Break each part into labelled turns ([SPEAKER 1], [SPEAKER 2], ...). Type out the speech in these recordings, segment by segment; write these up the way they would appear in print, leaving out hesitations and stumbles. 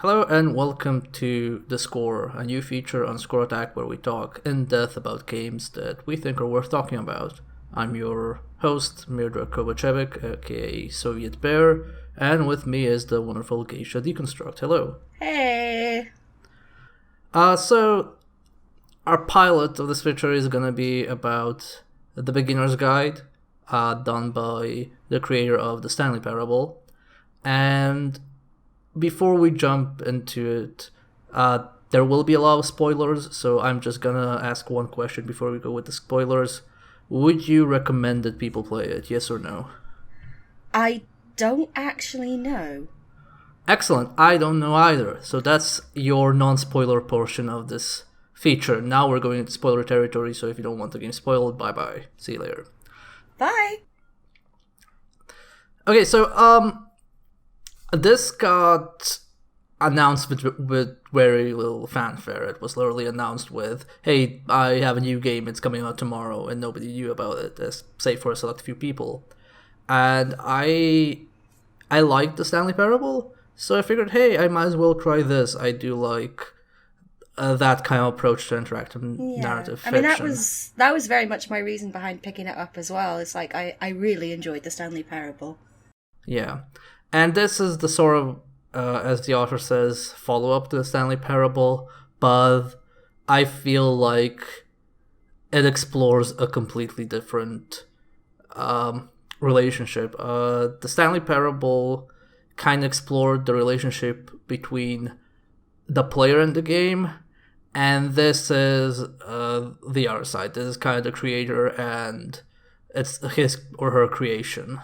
[SPEAKER 1] Hello and welcome to The Score, a new feature on Score Attack where we talk in depth about games that we think are worth talking about. I'm your host, Mirdra Kovacevic, aka Soviet Bear, and with me is the wonderful Geisha Deconstruct. Hello.
[SPEAKER 2] Hey!
[SPEAKER 1] So our pilot of this feature is gonna be about the beginner's guide, done by the creator of the Stanley Parable, and before we jump into it, there will be a lot of spoilers, so I'm just gonna ask one question before we go with the spoilers. Would you recommend that people play it, yes or no?
[SPEAKER 2] I don't actually know.
[SPEAKER 1] Excellent, I don't know either, so that's your non-spoiler portion of this feature. Now we're going into spoiler territory, so if you don't want the game spoiled, bye-bye. See you later.
[SPEAKER 2] Bye!
[SPEAKER 1] Okay, so, this got announced with very little fanfare. It was literally announced with, hey, I have a new game, it's coming out tomorrow, and nobody knew about it, save for a select few people. And I liked the Stanley Parable, so I figured, hey, I might as well try this. I do like that kind of approach to interactive narrative fiction.
[SPEAKER 2] I mean, that was very much my reason behind picking it up as well. It's like, I really enjoyed the Stanley Parable.
[SPEAKER 1] Yeah. And this is the sort of, as the author says, follow-up to the Stanley Parable, but I feel like it explores a completely different relationship. The Stanley Parable kind of explored the relationship between the player and the game, and this is the other side. This is kind of the creator, and it's his or her creation,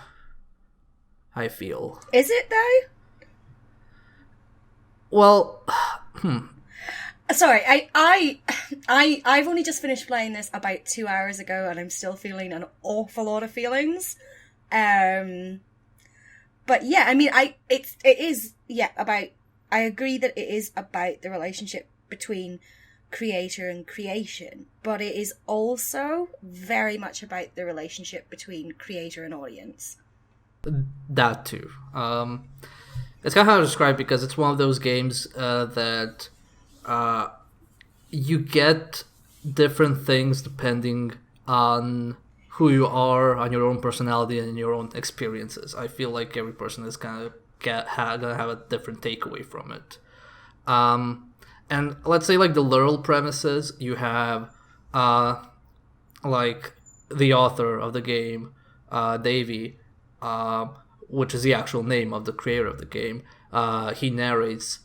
[SPEAKER 1] I feel.
[SPEAKER 2] Is it though?
[SPEAKER 1] Well,
[SPEAKER 2] Sorry, I've only just finished playing this about 2 hours ago, and I'm still feeling an awful lot of feelings. But yeah, I mean, it is about. I agree that it is about the relationship between creator and creation, but it is also very much about the relationship between creator and audience.
[SPEAKER 1] That too. It's kind of hard to describe because it's one of those games that you get different things depending on who you are, on your own personality, and your own experiences. I feel like every person is kind of gonna have a different takeaway from it. And let's say like the literal premises, you have like the author of the game, Davey, which is the actual name of the creator of the game. He narrates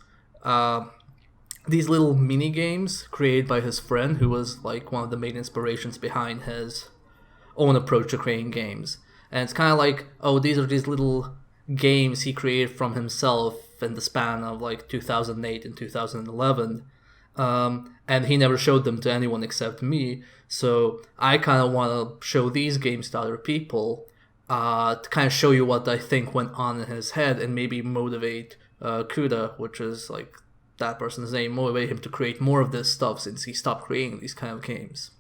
[SPEAKER 1] these little mini games created by his friend, who was like one of the main inspirations behind his own approach to creating games. And it's kind of like, oh, these are these little games he created from himself in the span of like 2008 and 2011. And he never showed them to anyone except me. So I kind of want to show these games to other people, to kind of show you what I think went on in his head and maybe motivate Kuda, which is like that person's name, motivate him to create more of this stuff since he stopped creating these kind of games.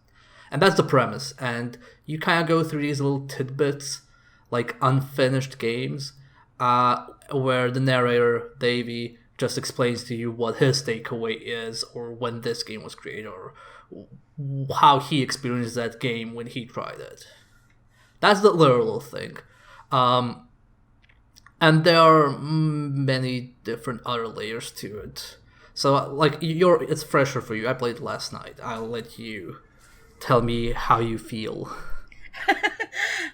[SPEAKER 1] And that's the premise. And you kind of go through these little tidbits, like unfinished games, where the narrator, Davey, just explains to you what his takeaway is, or when this game was created, or how he experienced that game when he tried it. That's the literal thing. And there are many different other layers to it. So, like, it's fresher for you. I played it last night. I'll let you tell me how you feel.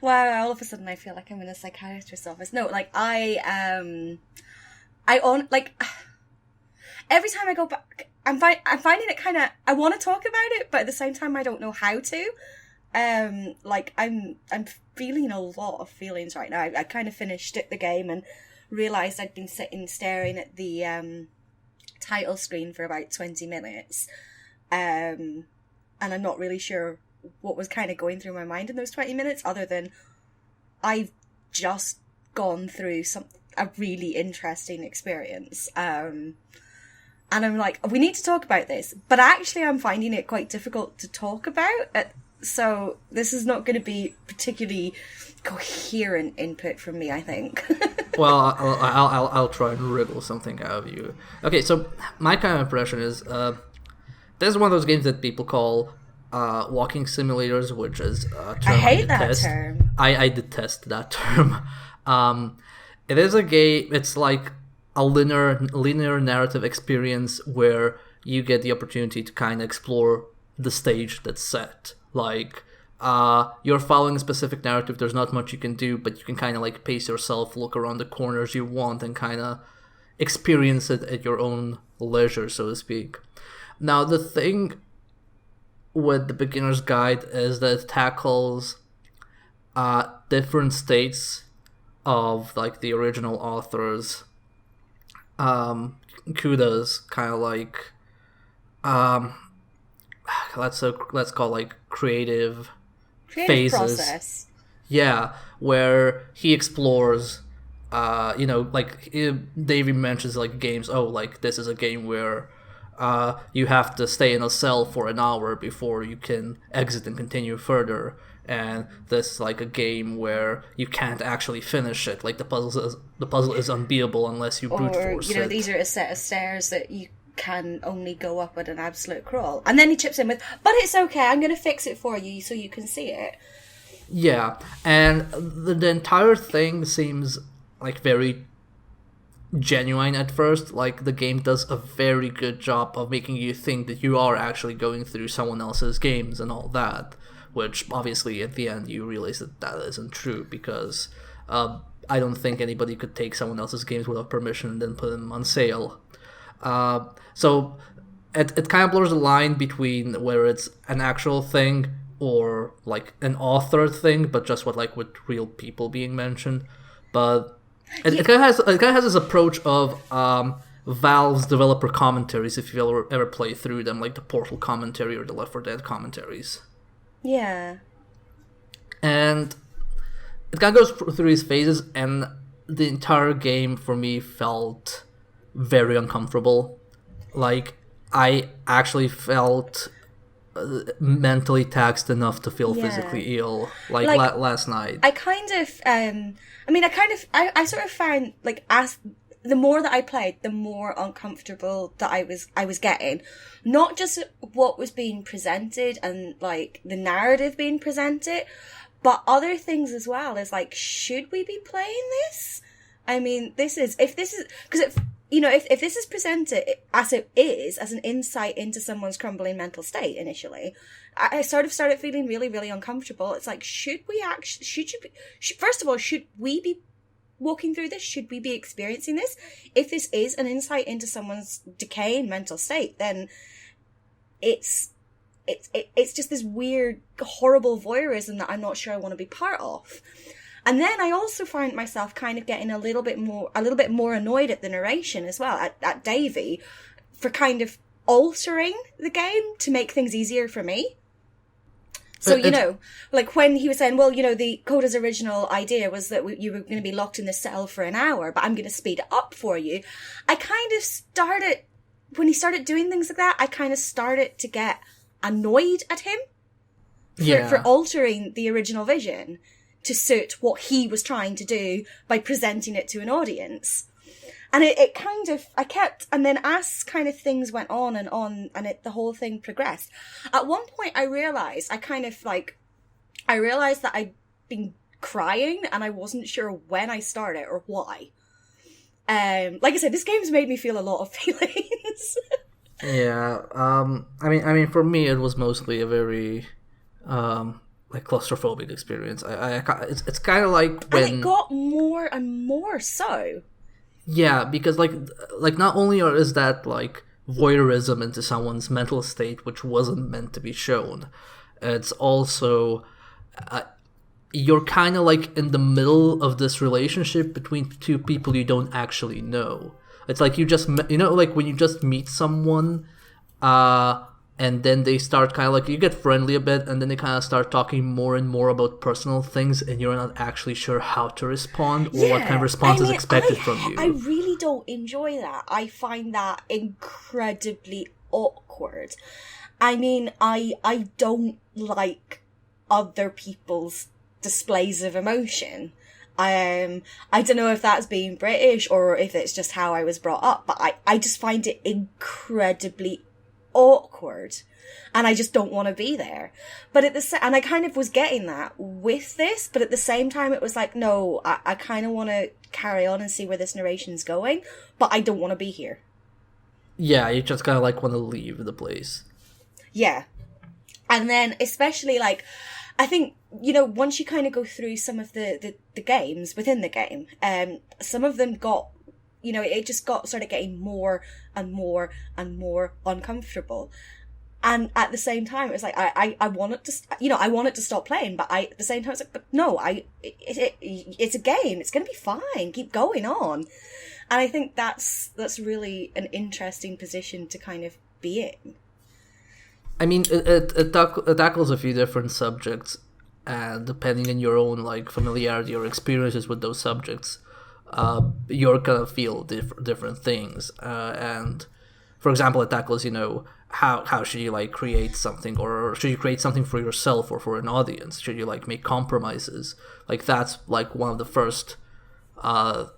[SPEAKER 2] Wow, all of a sudden I feel like I'm in a psychiatrist's office. No, like, every time I go back, I'm finding it kind of, I want to talk about it, but at the same time I don't know how to. I'm feeling a lot of feelings right now. I kind of finished the game and realised I'd been sitting staring at the title screen for about 20 minutes. And I'm not really sure what was kind of going through my mind in those 20 minutes, other than I've just gone through a really interesting experience. And I'm like, we need to talk about this. But actually I'm finding it quite difficult to talk about at So this is not going to be particularly coherent input from me, I think.
[SPEAKER 1] Well, I'll try and wriggle something out of you. Okay, so my kind of impression is this is one of those games that people call walking simulators, which is a term
[SPEAKER 2] I hate that
[SPEAKER 1] detest.
[SPEAKER 2] term.
[SPEAKER 1] I detest that term. It is a game. It's like a linear narrative experience where you get the opportunity to kind of explore the stage that's set. Like you're following a specific narrative. There's not much you can do, but you can kind of like pace yourself, look around the corners you want, and kind of experience it at your own leisure, so to speak. Now, the thing with the beginner's guide is that it tackles different states of like the original author's kudos, kind of like let's call like creative phases.
[SPEAKER 2] Process.
[SPEAKER 1] Yeah, where he explores like Davey mentions like games. Oh, like this is a game where you have to stay in a cell for an hour before you can exit and continue further. And this is like a game where you can't actually finish it. Like the puzzle is unbeatable unless you brute force it.
[SPEAKER 2] These are a set of stairs that you can only go up at an absolute crawl. And then he chips in with, but it's okay, I'm going to fix it for you so you can see it.
[SPEAKER 1] Yeah, and the entire thing seems like very genuine at first. Like the game does a very good job of making you think that you are actually going through someone else's games and all that, which obviously at the end you realize that isn't true, because I don't think anybody could take someone else's games without permission and then put them on sale. So it kind of blurs the line between where it's an actual thing or like an author thing, but just with real people being mentioned. But it kind of has this approach of Valve's developer commentaries, if you ever play through them, like the Portal commentary or the Left 4 Dead commentaries.
[SPEAKER 2] Yeah.
[SPEAKER 1] And it kind of goes through these phases, and the entire game for me felt very uncomfortable. Like, I actually felt mentally taxed enough to feel physically ill, like last night.
[SPEAKER 2] I kind of, I sort of found, like, as the more that I played, the more uncomfortable that I was getting. Not just what was being presented and, like, the narrative being presented, but other things as well. Is like, should we be playing this? I mean, because if this is presented as it is, as an insight into someone's crumbling mental state initially, I sort of started feeling really, really uncomfortable. It's like, first of all, should we be walking through this? Should we be experiencing this? If this is an insight into someone's decaying mental state, then it's just this weird, horrible voyeurism that I'm not sure I want to be part of. And then I also find myself kind of getting a little bit more annoyed at the narration as well, at Davey, for kind of altering the game to make things easier for me. So, like when he was saying, well, the Coda's original idea was that you were going to be locked in the cell for an hour, but I'm going to speed it up for you. I kind of started, when he started doing things like that, I kind of started to get annoyed at him for altering the original vision to suit what he was trying to do by presenting it to an audience. And it kind of, and then as kind of things went on, and the whole thing progressed. At one point I realised that I'd been crying and I wasn't sure when I started or why. Like I said, this game's made me feel a lot of feelings.
[SPEAKER 1] Yeah, I mean, for me, it was mostly a very, claustrophobic experience. It's kind of like when...
[SPEAKER 2] And it got more and more so.
[SPEAKER 1] Yeah, because, like not only is that, like, voyeurism into someone's mental state, which wasn't meant to be shown, it's also... you're kind of, like, in the middle of this relationship between two people you don't actually know. It's like you just, like when you just meet someone, and then they start kind of like, you get friendly a bit, and then they kind of start talking more and more about personal things, and you're not actually sure how to respond or what kind of response is expected from you.
[SPEAKER 2] I really don't enjoy that. I find that incredibly awkward. I mean, I don't like other people's displays of emotion. I don't know if that's being British or if it's just how I was brought up, but I just find it incredibly awkward, and I just don't want to be there. But and I kind of was getting that with this, but at the same time it was like, no, I kind of want to carry on and see where this narration's going, but I don't want to be here.
[SPEAKER 1] Yeah, you just kind of like want to leave the place.
[SPEAKER 2] Yeah. And then especially like, I think, you know, once you kind of go through some of the games within the game, some of them got, you know, it just started getting more and more and more uncomfortable. And at the same time, it was like, I wanted to, you know, I wanted to stop playing, but at the same time, it's like, but no, it's a game. It's going to be fine. Keep going on. And I think that's really an interesting position to kind of be in.
[SPEAKER 1] I mean, it tackles a few different subjects, and depending on your own like familiarity or experiences with those subjects, you're gonna feel different things. And for example, it tackles, you know, how should you like create something, or should you create something for yourself or for an audience? Should you like make compromises? Like that's like one of the first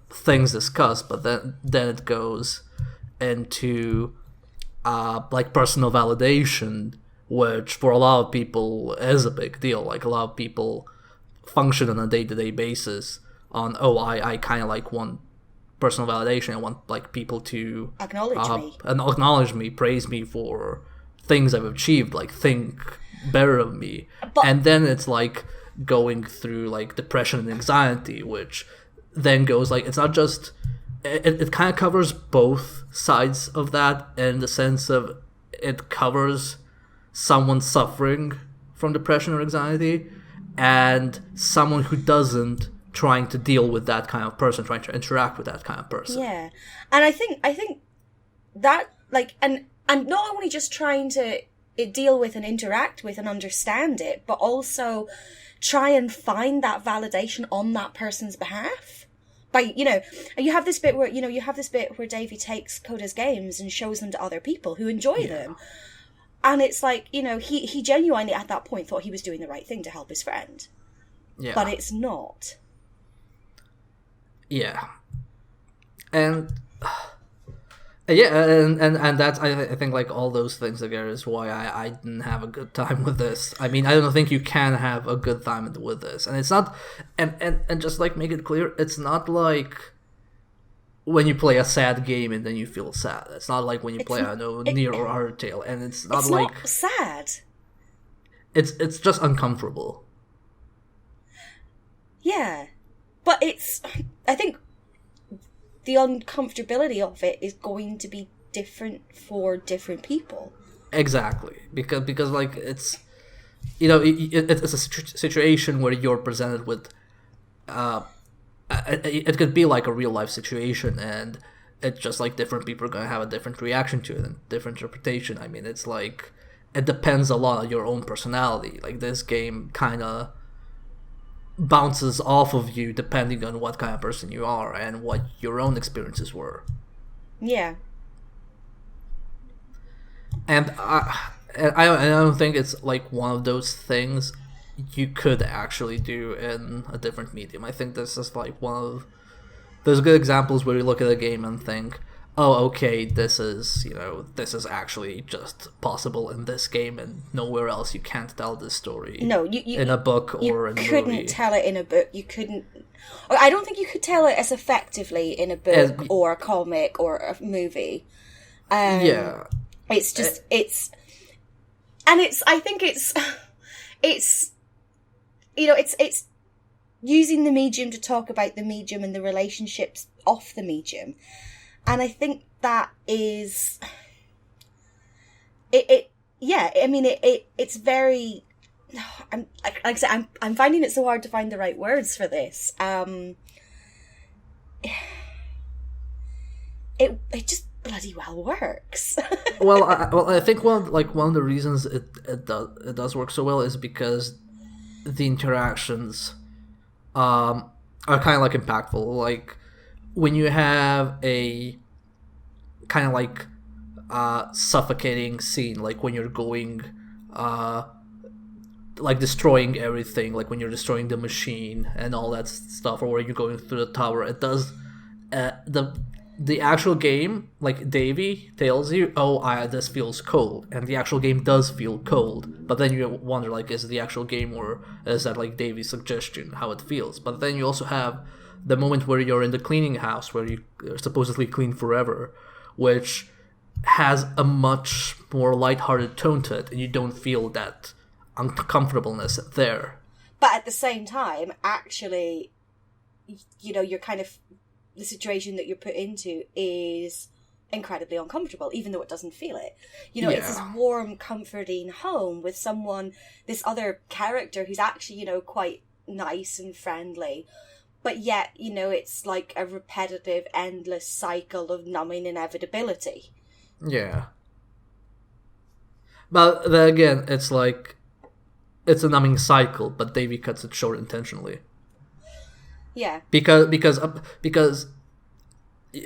[SPEAKER 1] things discussed, but then it goes into like personal validation, which for a lot of people is a big deal. Like a lot of people function on a day-to-day basis on, I kind of like want personal validation. I want like people to acknowledge me, praise me for things I've achieved, like think better of me. And then it's like going through like depression and anxiety, which then goes like, it's not just, it kind of covers both sides of that, in the sense of it covers someone suffering from depression or anxiety and someone who doesn't, trying to deal with that kind of person, trying to interact with that kind of person.
[SPEAKER 2] Yeah. And I think that like, and not only just trying to deal with and interact with and understand it, but also try and find that validation on that person's behalf. By, you know, you have this bit where Davey takes Coda's games and shows them to other people who enjoy them. And it's like, you know, he genuinely at that point thought he was doing the right thing to help his friend. Yeah. But it's not.
[SPEAKER 1] Yeah. And and that's, I think like all those things together is why I didn't have a good time with this. I mean, I don't think you can have a good time with this. And it's not, and just like make it clear, it's not like when you play a sad game and then you feel sad. It's not like when you play, I don't know, Nier or Undertale, and it's not like
[SPEAKER 2] not sad.
[SPEAKER 1] It's just uncomfortable.
[SPEAKER 2] Yeah. But I think the uncomfortability of it is going to be different for different people.
[SPEAKER 1] Exactly. Because like, it's, you know, it's a situation where you're presented with, it could be like a real life situation, and it's just like different people are going to have a different reaction to it and different interpretation. I mean, it's like, it depends a lot on your own personality. Like, this game kind of bounces off of you depending on what kind of person you are and what your own experiences were.
[SPEAKER 2] Yeah.
[SPEAKER 1] And I don't think it's like one of those things you could actually do in a different medium. I think this is like one of those good examples where you look at a game and think, oh, okay, this is actually just possible in this game, and nowhere else you can't tell this story.
[SPEAKER 2] No, you
[SPEAKER 1] in a book or in a movie.
[SPEAKER 2] You couldn't tell it in a book. You couldn't. I don't think you could tell it as effectively in a book or a comic or a movie.
[SPEAKER 1] Yeah.
[SPEAKER 2] It's just I think it's you know, it's using the medium to talk about the medium and the relationships of the medium. And I think that is it's very, like I said, I'm finding it so hard to find the right words for this. It just bloody well works.
[SPEAKER 1] well, I think one of the reasons it does work so well is because the interactions are kind of like impactful. Like, when you have a kind of like suffocating scene, like when you're going like destroying everything, like when you're destroying the machine and all that stuff, or when you're going through the tower. It does the actual game, like Davy tells you, oh, this feels cold, and the actual game does feel cold. But then you wonder, like, is it the actual game, or is that like Davy's suggestion how it feels? But then you also have the moment where you're in the cleaning house, where you supposedly clean forever, which has a much more lighthearted tone to it, and you don't feel that uncomfortableness there.
[SPEAKER 2] But at the same time, actually, you know, you're kind of, the situation that you're put into is incredibly uncomfortable, even though it doesn't feel it. You know, it's this warm, comforting home with someone, this other character who's actually, you know, quite nice and friendly. But yet, you know, it's like a repetitive, endless cycle of numbing inevitability.
[SPEAKER 1] Yeah. But then again, it's like, it's a numbing cycle, but Davy cuts it short intentionally.
[SPEAKER 2] Yeah.
[SPEAKER 1] Because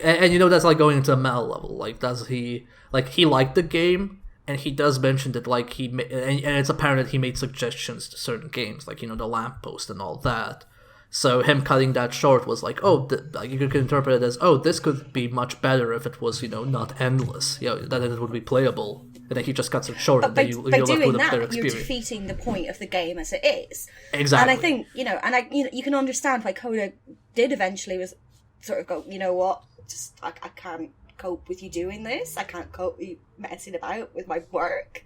[SPEAKER 1] and you know, that's like going into a meta level. Like, does he, like, he liked the game, and he does mention that, like, and it's apparent that he made suggestions to certain games, like, you know, the lamppost and all that. So him cutting that short was like, oh, like, you could interpret it as, oh, this could be much better if it was, you know, not endless. You know, that it would be playable. And then he just cuts it short, and then you're left with a better experience.
[SPEAKER 2] You're defeating the point of the game as it is.
[SPEAKER 1] Exactly.
[SPEAKER 2] And I think, you know, you can understand why Coda did eventually was sort of go, you know what, just I can't cope with you doing this. I can't cope with you messing about with my work.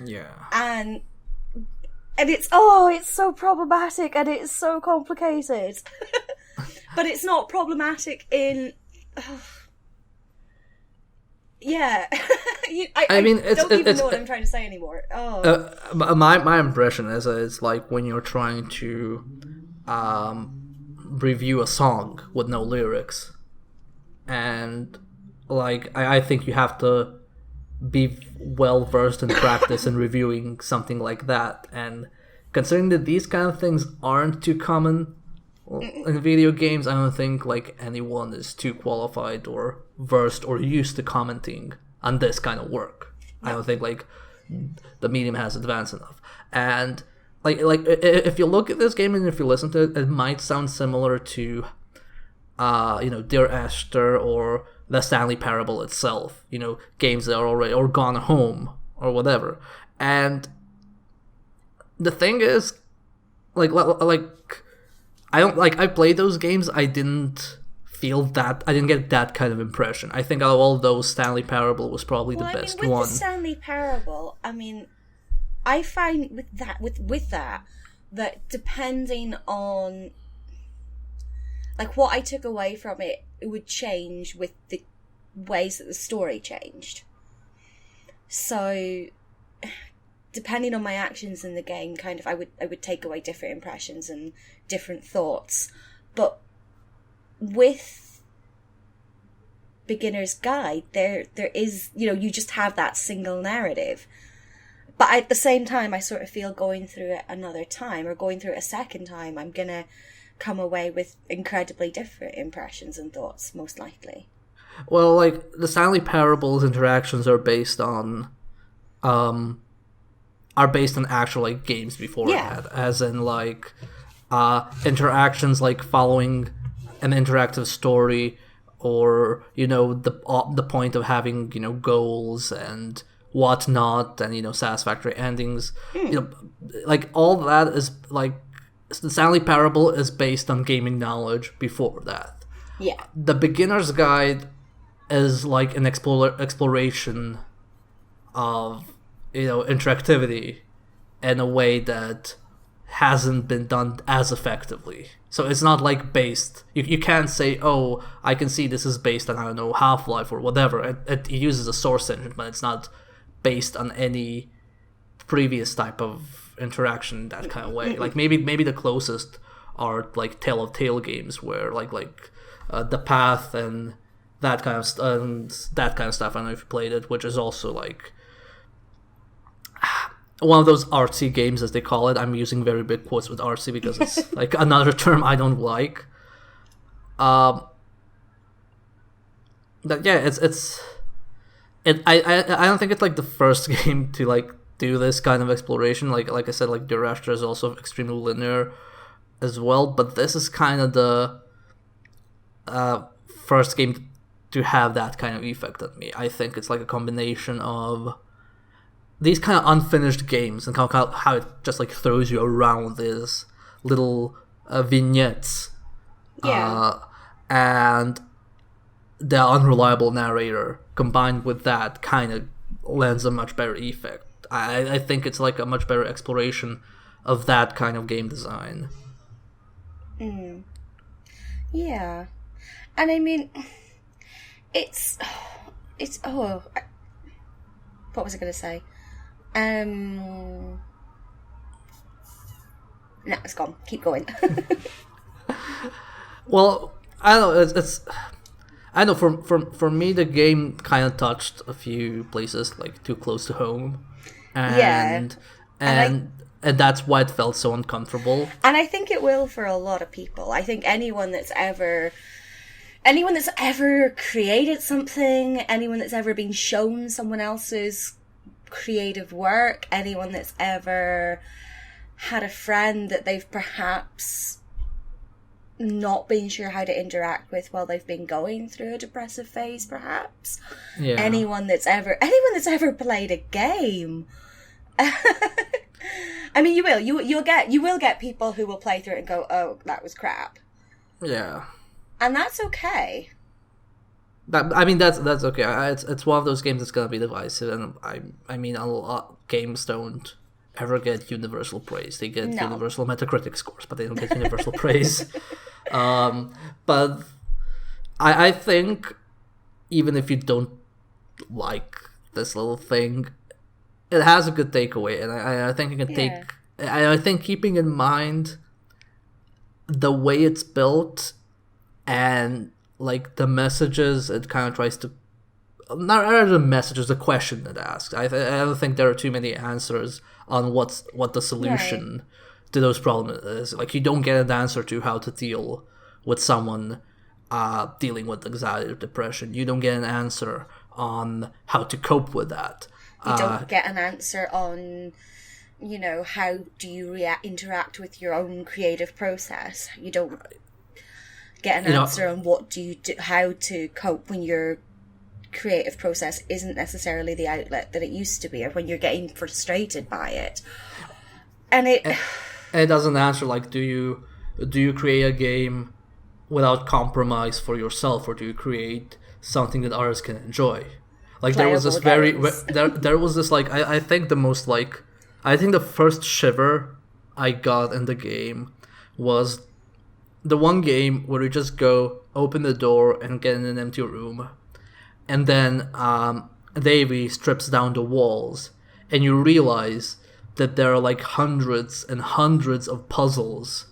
[SPEAKER 1] Yeah.
[SPEAKER 2] And it's so problematic and it's so complicated. But it's not problematic in... yeah. I mean, don't even know what I'm trying to say anymore.
[SPEAKER 1] My impression is that it's like when you're trying to review a song with no lyrics. And, like, I think you have to be well versed in practice in reviewing something like that. And considering that these kind of things aren't too common in video games, I don't think, like, anyone is too qualified or versed or used to commenting on this kind of work. I don't think, like, the medium has advanced enough. And like if you look at this game and if you listen to it, it might sound similar to you know, Dear Esther or the Stanley Parable itself, you know, games that are already, or Gone Home or whatever. And the thing is, like I don't, like, I played those games, I didn't get that kind of impression. I think out of all those, Stanley Parable was probably the best one.
[SPEAKER 2] With the Stanley Parable, I mean, I find with that depending on, like, what I took away from it, it would change with the ways that the story changed. So, depending on my actions in the game, kind of, I would take away different impressions and different thoughts. But with Beginner's Guide, there is, you know, you just have that single narrative. But at the same time, I sort of feel going through it another time, or going through it a second time, I'm gonna come away with incredibly different impressions and thoughts, most likely.
[SPEAKER 1] Well, like, the Stanley Parable's interactions are based on actual, like, games before that, as in, like, interactions like following an interactive story, or, you know, the point of having, you know, goals and whatnot, and, you know, satisfactory endings. You know, like, all that is, like, the Stanley Parable is based on gaming knowledge before that.
[SPEAKER 2] Yeah.
[SPEAKER 1] The Beginner's Guide is like an exploration of, you know, interactivity in a way that hasn't been done as effectively. So it's not like based... You can't say, oh, I can see this is based on, I don't know, Half-Life or whatever. It uses a source engine, but it's not based on any previous type of interaction that kind of way. Like, maybe the closest are, like, Tale of Tale games, where, like The Path and that kind of stuff. I don't know if you played it, which is also, like, one of those artsy games, as they call it. I'm using very big quotes with artsy because it's like another term I don't like. But yeah, I don't think it's like the first game to, like, do this kind of exploration. Like I said, like Dirashter is also extremely linear as well, but this is kind of the first game to have that kind of effect on me. I think it's like a combination of these kind of unfinished games and how it just like throws you around these little vignettes, and the unreliable narrator combined with that kind of lends a much better effect. I think it's like a much better exploration of that kind of game design.
[SPEAKER 2] Yeah, and I mean, it's what was I going to say? No, it's gone. Keep going.
[SPEAKER 1] Well, I don't know. It's I know for me the game kind of touched a few places like too close to home, and that's why it felt so uncomfortable.
[SPEAKER 2] And I think it will for a lot of people. I think anyone that's ever created something, anyone that's ever been shown someone else's creative work, anyone that's ever had a friend that they've perhaps not been sure how to interact with while they've been going through a depressive phase, perhaps.
[SPEAKER 1] Yeah.
[SPEAKER 2] Anyone that's ever played a game. I mean, you will get people who will play through it and go, "Oh, that was crap."
[SPEAKER 1] Yeah.
[SPEAKER 2] And that's okay.
[SPEAKER 1] That's okay. It's one of those games that's gonna be divisive, and I mean a lot games don't ever get universal praise. They get universal Metacritic scores, but they don't get universal praise. But I think even if you don't like this little thing, it has a good takeaway, and I think you can I think keeping in mind the way it's built and like the messages it kind of tries to not the messages, the question it asks. I don't think there are too many answers on what the solution to those problems is. Like you don't get an answer to how to deal with someone dealing with anxiety or depression. You don't get an answer on how to cope with that.
[SPEAKER 2] You don't get an answer on, how do you interact with your own creative process. You don't get an answer on what do you do, how to cope when your creative process isn't necessarily the outlet that it used to be, or when you're getting frustrated by it. And it
[SPEAKER 1] doesn't answer like do you create a game without compromise for yourself, or do you create something that others can enjoy? Like there was this there was this like I think the first shiver I got in the game was the one game where you just go open the door and get in an empty room, and then Davy strips down the walls, and you realize that there are like hundreds and hundreds of puzzles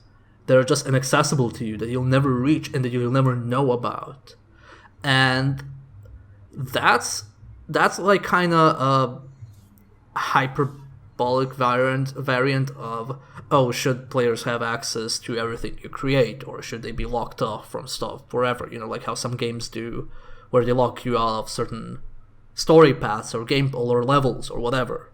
[SPEAKER 1] that are just inaccessible to you, that you'll never reach and that you'll never know about. And that's like kind of a hyperbolic variant of, oh, should players have access to everything you create, or should they be locked off from stuff forever? Like how some games do, where they lock you out of certain story paths or game or levels or whatever.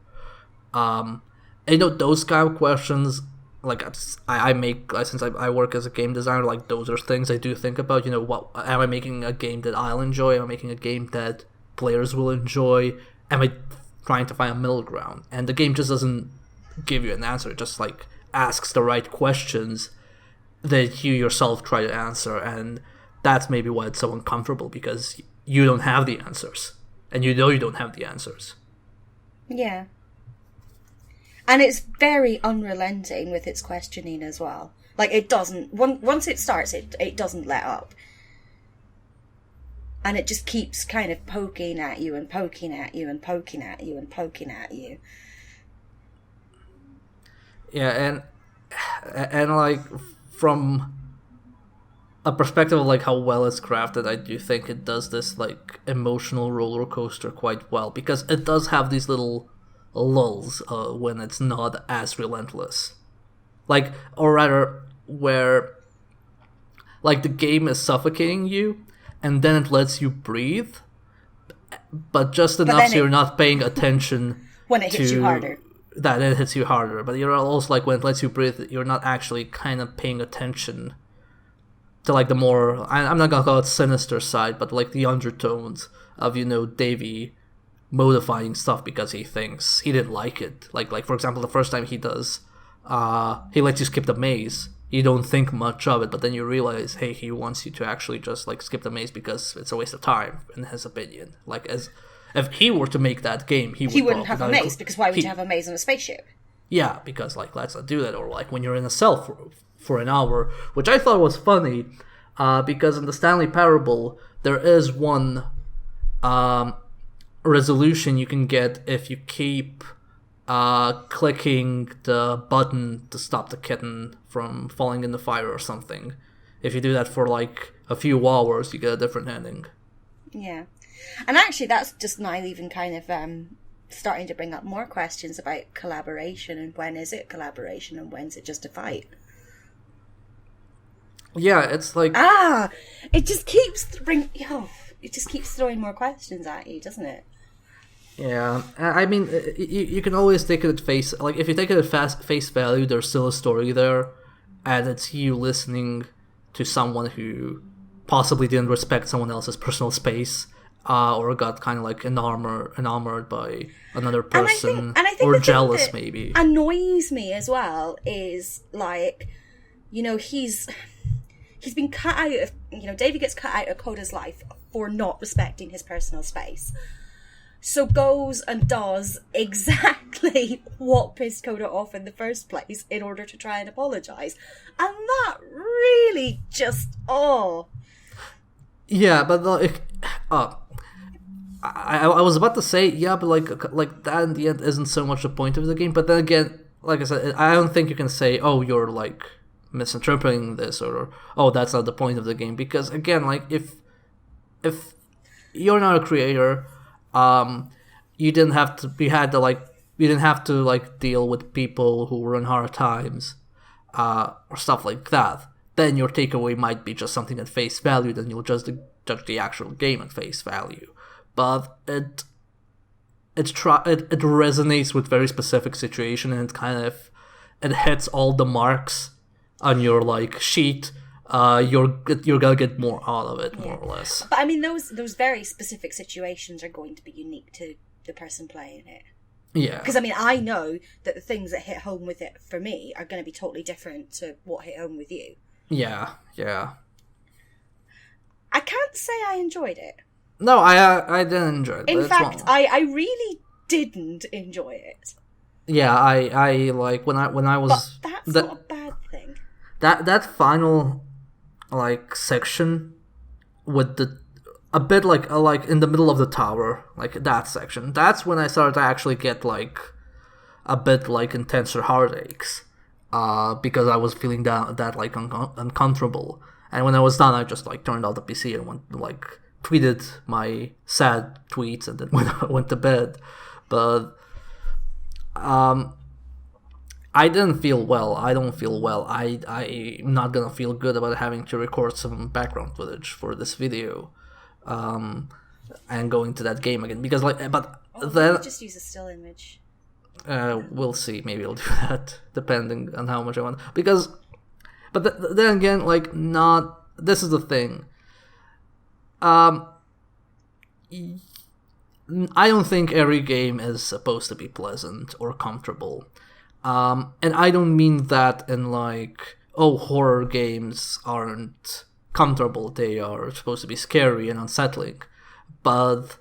[SPEAKER 1] And those kind of questions, like I make, since I work as a game designer, like those are things I do think about. What am I making a game that I'll enjoy? Am I making a game that players will enjoy? Am I trying to find a middle ground? And the game just doesn't give you an answer. It just like asks the right questions that you yourself try to answer, and that's maybe why it's so uncomfortable, because you don't have the answers, and you don't have the answers.
[SPEAKER 2] Yeah. And it's very unrelenting with its questioning as well. Like, it doesn't... Once it starts, it doesn't let up. And it just keeps kind of poking at you and poking at you and poking at you and poking at you.
[SPEAKER 1] Yeah, and like, from a perspective of like how well it's crafted, I do think it does this like emotional roller coaster quite well, because it does have these little lulls when it's not as relentless, like, or rather where like the game is suffocating you and then it lets you breathe, but just enough so you're not paying attention
[SPEAKER 2] When it hits you harder.
[SPEAKER 1] That it hits you harder, but you're also like, when it lets you breathe, you're not actually kind of paying attention to like the more, I'm not gonna call it sinister side, but like the undertones of, you know, Davy modifying stuff because he thinks he didn't like it. Like for example, the first time he does, he lets you skip the maze. You don't think much of it, but then you realize, hey, he wants you to actually just like skip the maze because it's a waste of time, in his opinion. Like, as if he were to make that game, he wouldn't
[SPEAKER 2] have a maze, because why would you have a maze on a spaceship?
[SPEAKER 1] Yeah, because like, let's not do that. Or like when you're in a cell for an hour, which I thought was funny, because in the Stanley Parable there is one resolution you can get if you keep clicking the button to stop the kitten from falling in the fire or something. If you do that for like a few hours, you get a different ending.
[SPEAKER 2] Yeah. And actually, that's just now even kind of starting to bring up more questions about collaboration, and when is it collaboration and when's it just a fight?
[SPEAKER 1] Yeah, it's like...
[SPEAKER 2] It just keeps it just keeps throwing more questions at you, doesn't it?
[SPEAKER 1] Yeah, I mean, you can always take it at face... Like, if you take it at face value, there's still a story there, and it's you listening to someone who possibly didn't respect someone else's personal space, or got kind of like enamored by another person,
[SPEAKER 2] and I think
[SPEAKER 1] or
[SPEAKER 2] the
[SPEAKER 1] jealous,
[SPEAKER 2] thing that
[SPEAKER 1] maybe.
[SPEAKER 2] Annoys me as well is, like, you know, he's been cut out of, you know, David gets cut out of Coda's life for not respecting his personal space. So goes and does exactly what pissed Coda off in the first place in order to try and apologise. And that really just,
[SPEAKER 1] Yeah, but like, I was about to say, yeah, but like that in the end isn't so much the point of the game. But then again, like I said, I don't think you can say, oh, you're like misinterpreting this, or oh, that's not the point of the game, because again, like if you're not a creator, you didn't have to deal with people who were in hard times, or stuff like that. Then your takeaway might be just something at face value, then you'll just judge the actual game at face value. But it resonates with very specific situation, and it hits all the marks on your like sheet. You're gonna get more out of it, more or less.
[SPEAKER 2] But I mean, those very specific situations are going to be unique to the person playing it.
[SPEAKER 1] Yeah.
[SPEAKER 2] Because I mean, I know that the things that hit home with it for me are going to be totally different to what hit home with you.
[SPEAKER 1] Yeah.
[SPEAKER 2] I can't say I enjoyed it.
[SPEAKER 1] No, I didn't enjoy it.
[SPEAKER 2] In fact, I really didn't enjoy it.
[SPEAKER 1] Yeah, I like when I was.
[SPEAKER 2] But that's not a bad thing.
[SPEAKER 1] That final like section with a bit like in the middle of the tower, like that section. That's when I started to actually get like a bit like intenser heartaches, because I was feeling that like uncomfortable. And when I was done, I just like turned out the PC and went like tweeted my sad tweets, and then went to bed. But I didn't feel well. I don't feel well. I'm not gonna feel good about having to record some background footage for this video, and going to that game again, because like, but then
[SPEAKER 2] just use a still image.
[SPEAKER 1] We'll see. Maybe I'll do that depending on how much I want. But then again, like, not. This is the thing. I don't think every game is supposed to be pleasant or comfortable. And I don't mean that in like, oh, horror games aren't comfortable. They are supposed to be scary and unsettling. But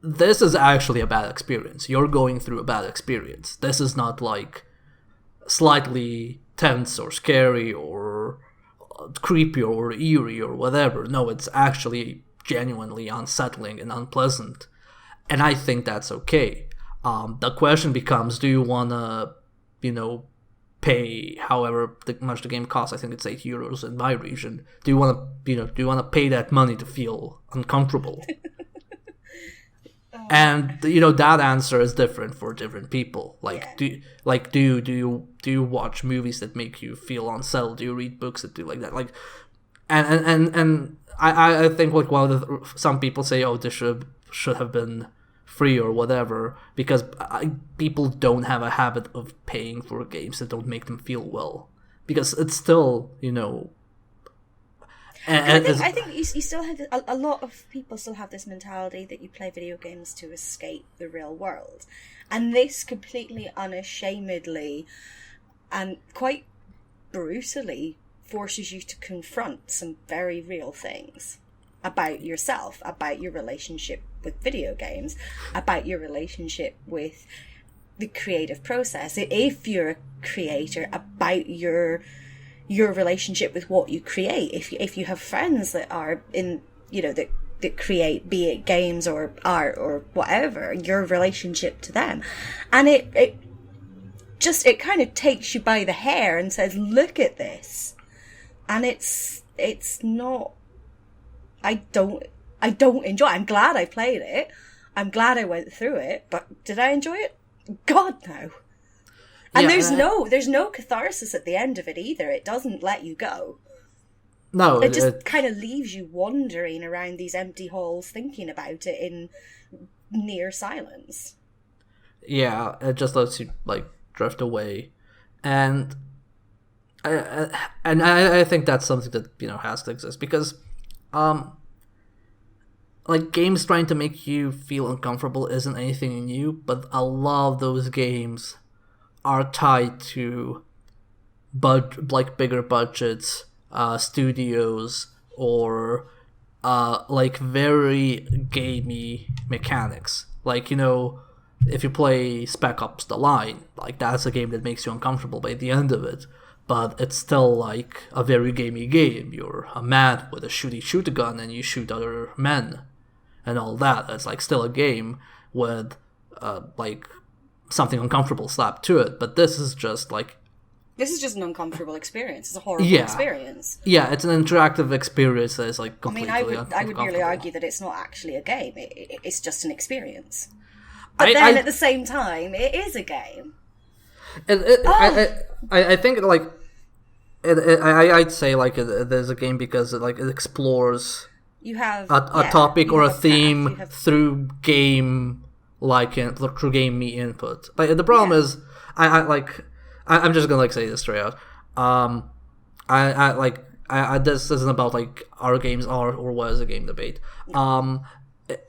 [SPEAKER 1] this is actually a bad experience. You're going through a bad experience. This is not like slightly tense or scary or creepy or eerie or whatever. No, it's actually genuinely unsettling and unpleasant. And I think that's okay. The question becomes, do you want to, pay however much the game costs? I think it's €8 in my region. Do you want to, pay that money to feel uncomfortable? And that answer is different for different people. Like, do you watch movies that make you feel unsettled? Do you read books that do like that? Like, and I think like some people say, oh, this should have been free or whatever, because people don't have a habit of paying for games that don't make them feel well, because it's still, you know.
[SPEAKER 2] I think you still have a lot of people still have this mentality that you play video games to escape the real world, and this completely unashamedly and quite brutally forces you to confront some very real things about yourself, about your relationship with video games, about your relationship with the creative process. If you're a creator, about your relationship with what you create. If you have friends that are in, you know, that create, be it games or art or whatever, your relationship to them. And it kind of takes you by the hair and says, look at this. And it's not, I don't enjoy it. I'm glad I played it. I'm glad I went through it, but did I enjoy it? God, no. And there's no catharsis at the end of it either. It doesn't let you go.
[SPEAKER 1] No,
[SPEAKER 2] it just kind of leaves you wandering around these empty halls thinking about it in near silence.
[SPEAKER 1] Yeah, it just lets you like drift away, and I think that's something that, you know, has to exist, because like, games trying to make you feel uncomfortable isn't anything new, but a lot of those games are tied to bigger budgets, studios, or like very gamey mechanics. Like, you know, if you play Spec Ops: The Line, like, that's a game that makes you uncomfortable by the end of it, but it's still like a very gamey game. You're a man with a shoot gun and you shoot other men and all that. It's like still a game with like something uncomfortable slapped to it, but this is just an uncomfortable experience. It's a horrible experience. Yeah, it's an interactive experience that is like completely
[SPEAKER 2] I would nearly argue that it's not actually a game. It's just an experience. But at the same time, it is a game.
[SPEAKER 1] I think like I'd say like there's a game because it explores
[SPEAKER 2] you have
[SPEAKER 1] a topic or a theme through game through game me input. Like, the problem is I'm just gonna say this straight out. This isn't about like our games are or was a game debate.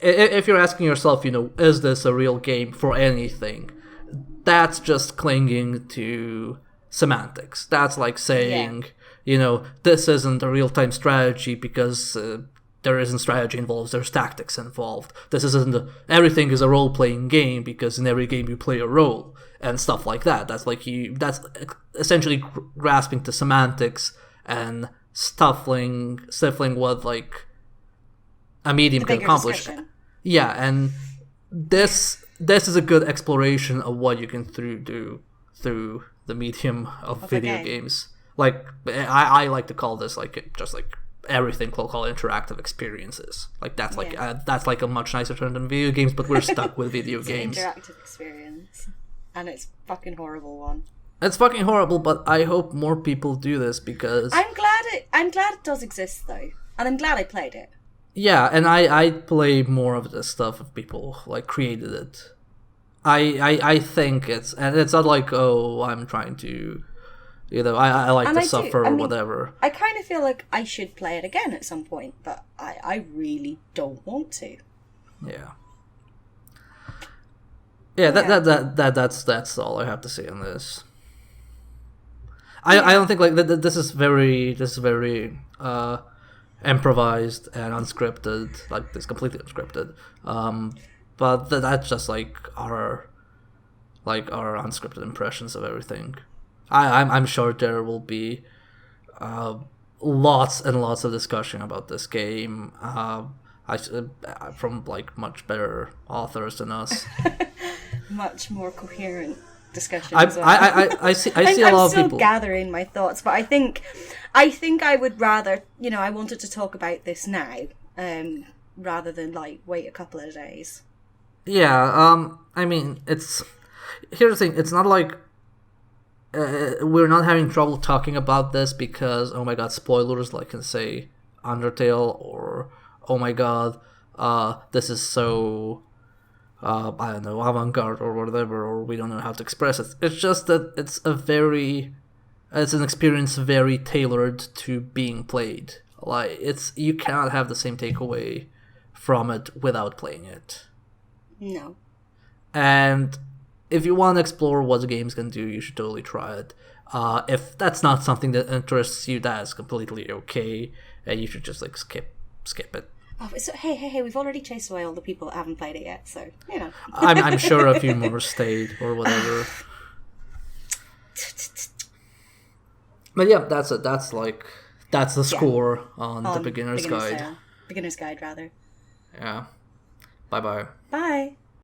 [SPEAKER 1] If you're asking yourself, you know, is this a real game for anything? That's just clinging to semantics. That's like saying, you know, this isn't a real-time strategy because there isn't strategy involved, there's tactics involved. This isn't everything is a role-playing game because in every game you play a role and stuff like that. That's essentially grasping to semantics and stifling what like a medium can accomplish. Discussion. Yeah, and this is a good exploration of what you can do through the medium of video games. Like, I like to call this like just like everything called interactive experiences. Like, that's like that's like a much nicer term than video games, but we're stuck with video games.
[SPEAKER 2] An interactive experience, and it's a fucking horrible one.
[SPEAKER 1] It's fucking horrible, but I hope more people do this because
[SPEAKER 2] I'm glad it does exist though, and I'm glad I played it.
[SPEAKER 1] Yeah, and I'd play more of this stuff if people like created it. I think it's not like, oh, I'm trying to, you know, I like to suffer or whatever.
[SPEAKER 2] I kind of feel like I should play it again at some point, but I really don't want to.
[SPEAKER 1] Yeah. Yeah, that's all I have to say on this. I don't think like this is very improvised and unscripted. Like, it's completely unscripted. But that's just like our unscripted impressions of everything. I'm sure there will be lots and lots of discussion about this game. From like much better authors than us.
[SPEAKER 2] Much more coherent discussions.
[SPEAKER 1] I see a lot of people. I'm still
[SPEAKER 2] gathering my thoughts, but I think I would rather, you know, I wanted to talk about this now, rather than like wait a couple of days.
[SPEAKER 1] Yeah, I mean, here's the thing. It's not like we're not having trouble talking about this because, oh my god, spoilers, like in say Undertale, or oh my god, this is so I don't know, avant-garde or whatever, or we don't know how to express it. It's just that it's an experience very tailored to being played. Like, you cannot have the same takeaway from it without playing it.
[SPEAKER 2] No.
[SPEAKER 1] And if you want to explore what the games can do, you should totally try it. If that's not something that interests you, that's completely okay, and you should just like skip it.
[SPEAKER 2] Oh, so, hey! We've already chased away all the people that haven't played it yet, so you know.
[SPEAKER 1] I'm sure a few more stayed or whatever. But yeah, that's it. That's the score on the beginner's guide.
[SPEAKER 2] Beginner's guide, rather.
[SPEAKER 1] Yeah. Bye.
[SPEAKER 2] Bye.